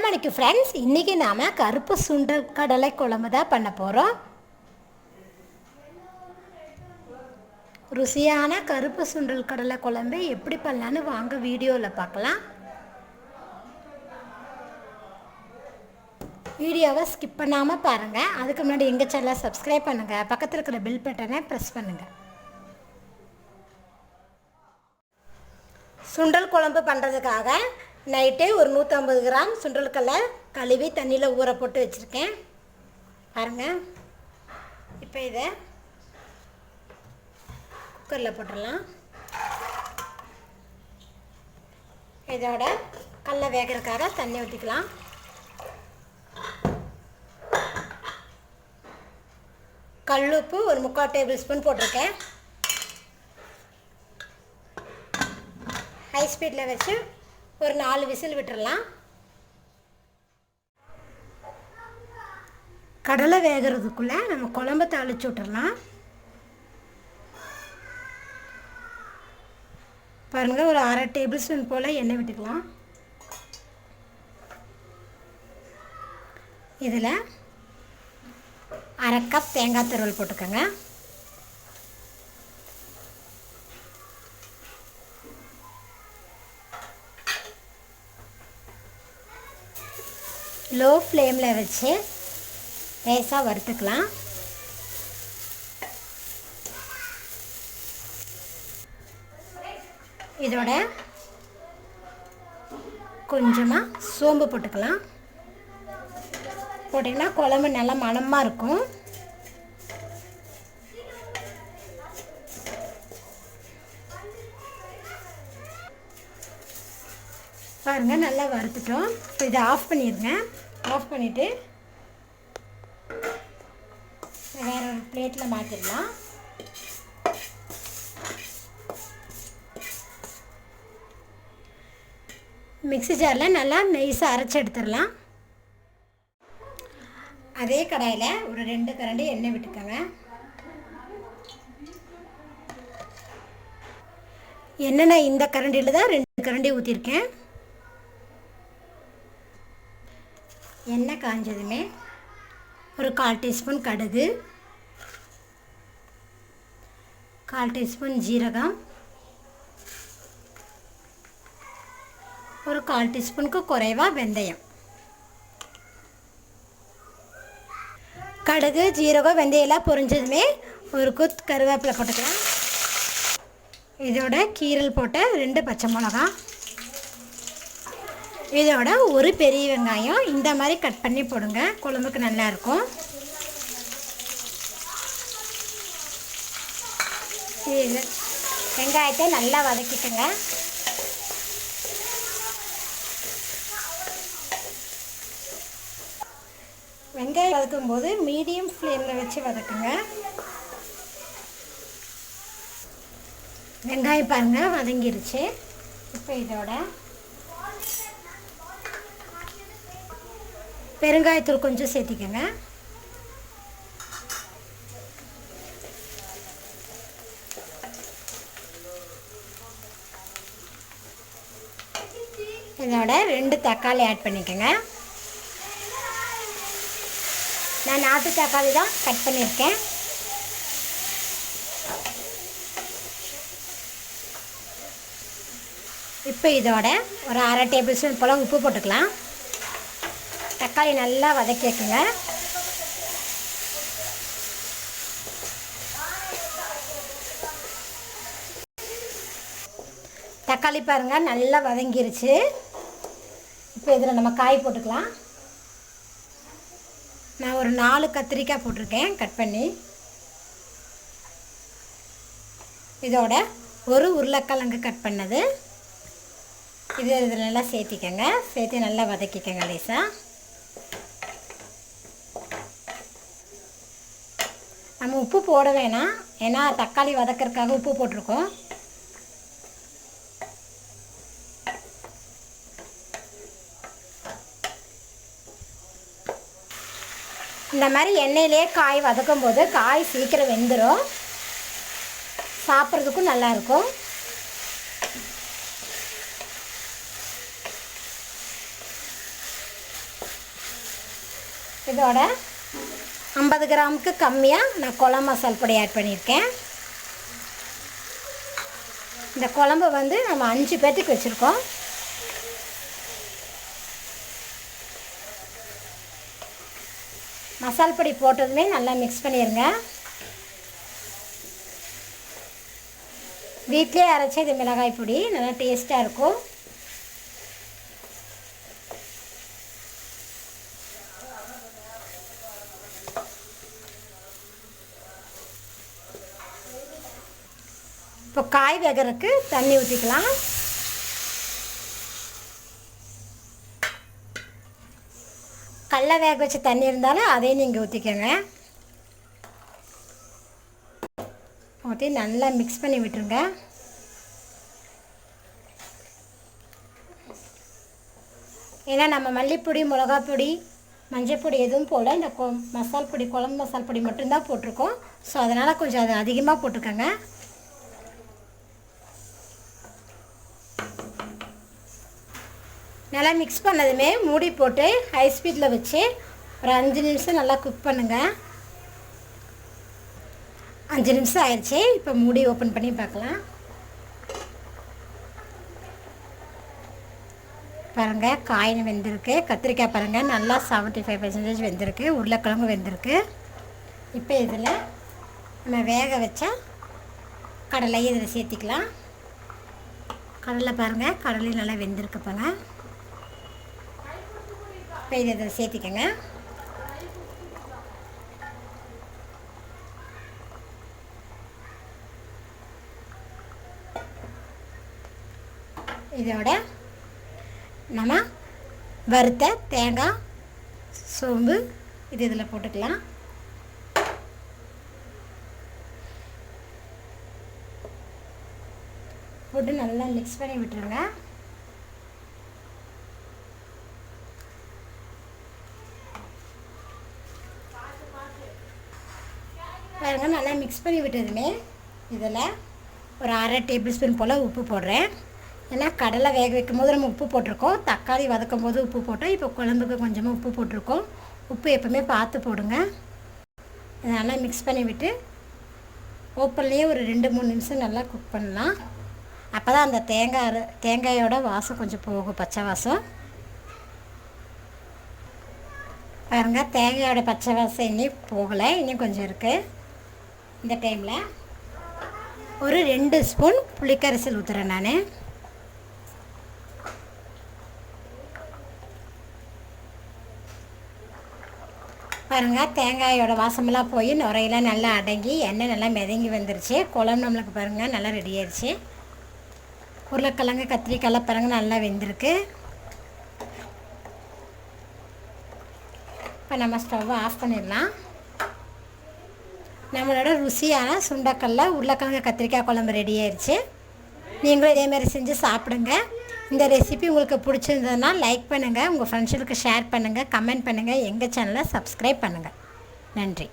வணக்கம் ஃப்ரெண்ட்ஸ். இன்றைக்கி நாம் கருப்பு சுண்டல் கடலை குழம்பு தான் பண்ண போகிறோம். ருசியான கருப்பு சுண்டல் கடலை குழம்பு எப்படி பண்ணலான்னு வாங்க வீடியோவில் பார்க்கலாம். வீடியோவை ஸ்கிப் பண்ணாமல் பாருங்கள். அதுக்கு முன்னாடி எங்கள் சேனலை சப்ஸ்கிரைப் பண்ணுங்கள், பக்கத்தில் இருக்கிற பெல் பட்டனை ப்ரெஸ் பண்ணுங்கள். சுண்டல் குழம்பு பண்ணுறதுக்காக நைட்டே ஒரு 150 கிராம் சுண்டல்களை கழுவி தண்ணியில் ஊற போட்டு வச்சுருக்கேன். பாருங்கள், இப்போ இதை குக்கரில் போட்டுடலாம். இதோட கடலை வேகிறதுக்காக தண்ணி ஊற்றிக்கலாம். கல்லுப்பு ஒரு 3/4 டேபிள் ஸ்பூன் போட்டிருக்கேன். ஹை ஸ்பீடில் வச்சு ஒரு 4 விசில் விட்டுடலாம். கடலை வேகிறதுக்குள்ளே நம்ம குழம்பு தாளித்து விட்டுடலாம். பாருங்கள், ஒரு 1/2 டேபிள் ஸ்பூன் போல் எண்ணெய் விட்டுக்கலாம். இதில் 1/2 கப் தேங்காய் துருவல் போட்டுக்கோங்க. லோ ஃப்ளேமில் வச்சு லேசாக வறுத்துக்கலாம். இதோட கொஞ்சமாக சோம்பு போட்டுக்கலாம். போட்டிங்கன்னா குழம்பு நல்லா மணமாக இருக்கும். பாருங்கள், நல்லா வறுத்துட்டோம். இப்போ இதை ஆஃப் பண்ணிடுங்க. ஆஃப் பண்ணிவிட்டு வேறு ஒரு பிளேட்டில் மாற்றிடலாம். மிக்ஸி ஜாரில் நல்லா நைஸாக அரைச்சி எடுத்துடலாம். அதே கடாயில் ஒரு 2 கரண்டி எண்ணெய் விட்டுக்கோங்க. எண்ணெய் நான் இந்த கரண்டியில் தான் 2 கரண்டி ஊற்றிருக்கேன். எண்ணெய் காஞ்சதுமே ஒரு 1/4 டீஸ்பூன் கடுகு, 1/4 டீஸ்பூன் ஜீரகம், ஒரு 1/4 டீஸ்பூனுக்கு குறைவாக வெந்தயம். கடுகு, ஜீரகம், வெந்தயம்லாம் பொரிஞ்சதுமே ஒரு கொத்து கருவேப்பிலை போட்டுக்கலாம். இதோட கீரல் போட்ட 2 பச்சை மிளகா, இதோட ஒரு பெரிய வெங்காயம் இந்த மாதிரி கட் பண்ணி போடுங்க, குழம்புக்கு நல்லாயிருக்கும். இது வெங்காயத்தை நல்லா வதக்கிட்டுங்க. வெங்காயம் வதக்கும்போது மீடியம் ஃப்ளேமில் வச்சு வதக்குங்க. வெங்காயம் பாருங்கள் வதங்கிருச்சு. இப்போ இதோட பெருங்காயத்தூள் கொஞ்சம் சேர்த்திக்கங்க. இதோட 2 தக்காளி ஆட் பண்ணிக்கோங்க. நான் நாட்டு தக்காளி தான் கட் பண்ணியிருக்கேன். இப்போ இதோட ஒரு 1/2 டேபிள் ஸ்பூன் போல் உப்பு போட்டுக்கலாம். தக்காளி நல்லா வதக்கி வைக்குங்க. தக்காளி பாருங்கள் நல்லா வதங்கிருச்சு. இப்போ இதில் நம்ம காய் போட்டுக்கலாம். நான் ஒரு 4 கத்திரிக்காய் போட்டிருக்கேன் கட் பண்ணி. இதோட ஒரு உருளைக்கிழங்கு கட் பண்ணது இதில் நல்லா சேர்த்திக்கங்க. சேர்த்து நல்லா வதக்கிக்கங்க லேசாக. நம்ம உப்பு போட வேணாம், ஏன்னா தக்காளி வதக்கிறதுக்காக உப்பு போட்டிருக்கோம். இந்த மாதிரி எண்ணெயிலே காய் வதக்கும் போது காய் சீக்கிரம் வெந்துடும், சாப்பிட்றதுக்கும் நல்லாயிருக்கும். இதோட 50 கிராமுக்கு கம்மியாக நான் குழம்பு மசால் பொடி ஆட் பண்ணியிருக்கேன். இந்த குழம்பு வந்து நம்ம 5 பேர்த்துக்கு வச்சுருக்கோம். மசால் பொடி போட்டதுமே நல்லா மிக்ஸ் பண்ணிடுங்க. வீட்டிலே அரைச்ச இது மிளகாய் பொடி நல்லா டேஸ்ட்டாக இருக்கும். இப்போ காய் வேகறதுக்கு தண்ணி ஊற்றிக்கலாம். கடலை வேக வச்ச தண்ணி இருந்தாலும் அதையும் நீங்கள் ஊற்றிக்கோங்க. ஊற்றி நல்லா மிக்ஸ் பண்ணி விட்டுருங்க. ஏன்னா நம்ம மல்லிப்பொடி, மிளகாப்பொடி, மஞ்சள் பொடி எதுவும் போல் இந்த மசால் பொடி, குழம்பு மசால் பொடி மட்டும்தான் போட்டிருக்கோம். ஸோ அதனால் கொஞ்சம் அது அதிகமாக போட்டுக்கோங்க. நல்லா மிக்ஸ் பண்ணதுமே மூடி போட்டு ஹை ஸ்பீடில் வச்சு ஒரு 5 நிமிஷம் நல்லா குக் பண்ணுங்கள். 5 நிமிஷம் ஆயிடுச்சு. இப்போ மூடி ஓப்பன் பண்ணி பார்க்கலாம். பாருங்கள், காயின் வெந்திருக்கு. கத்திரிக்காய் பாருங்கள் நல்லா 75% வெந்திருக்கு. உருளைக்கிழங்கு வெந்திருக்கு. இப்போ இதில் நம்ம வேக வச்ச கடலையை இதில் சேர்த்திக்கலாம். கடலை பாருங்கள், கடலையும் நல்லா வெந்திருக்கு பாருங்க. இப்போ இதை சேர்த்திக்கங்க. இதோட நம்ம வறுத்த தேங்காய், சோம்பு இது இதில் போட்டுக்கலாம். போட்டு நல்லா மிக்ஸ் பண்ணி விட்டுருங்க. பாருங்க, நல்லா மிக்ஸ் பண்ணி விட்டதுமே இதில் ஒரு 1/2 டேபிள் ஸ்பூன் போல் உப்பு போடுறேன். ஏன்னா கடலை வேக வைக்கும் போது நம்ம உப்பு போட்டிருக்கோம், தக்காளி வதக்கும் போது உப்பு போட்டோம், இப்போ குழம்புக்கு கொஞ்சமாக உப்பு போட்டிருக்கோம். உப்பு எப்போவுமே பார்த்து போடுங்க. இதை நல்லா மிக்ஸ் பண்ணி விட்டு ஓப்பன்லேயே ஒரு 2-3 நிமிஷம் நல்லா குக் பண்ணலாம். அப்போ தான் அந்த தேங்காயோட வாசம் கொஞ்சம் போகும், பச்சை வாசம். பாருங்கள், தேங்காயோட பச்சை வாசம் இன்னும் போகலை, இன்னும் கொஞ்சம் இருக்குது. இந்த டைமில் ஒரு 2 ஸ்பூன் புளிக்கரைசல் ஊற்றுறேன் நான். பாருங்கள், தேங்காயோட வாசமெல்லாம் போய் நுரையெல்லாம் நல்லா அடங்கி எண்ணெய் நல்லா மிதங்கி வந்துருச்சு. குழம்பு நம்மளுக்கு பாருங்கள் நல்லா ரெடி ஆயிடுச்சு. உருளைக்கிழங்கு, கத்திரிக்காய் பாருங்கள் நல்லா வெந்திருக்கு. இப்போ நம்ம ஸ்டவ்வை ஆஃப் பண்ணிடலாம். நம்மளோட ருசியான சுண்டைக்கல்ல உருளைக்கிழங்கு கத்திரிக்காய் குழம்பு ரெடி ஆயிடுச்சு. நீங்களும் இதேமாதிரி செஞ்சு சாப்பிடுங்க. இந்த ரெசிபி உங்களுக்கு பிடிச்சிருந்ததுன்னா லைக் பண்ணுங்கள், உங்கள் ஃப்ரெண்ட்ஸுக்கு ஷேர் பண்ணுங்கள், கமெண்ட் பண்ணுங்கள், எங்கள் சேனலை சப்ஸ்கிரைப் பண்ணுங்கள். நன்றி.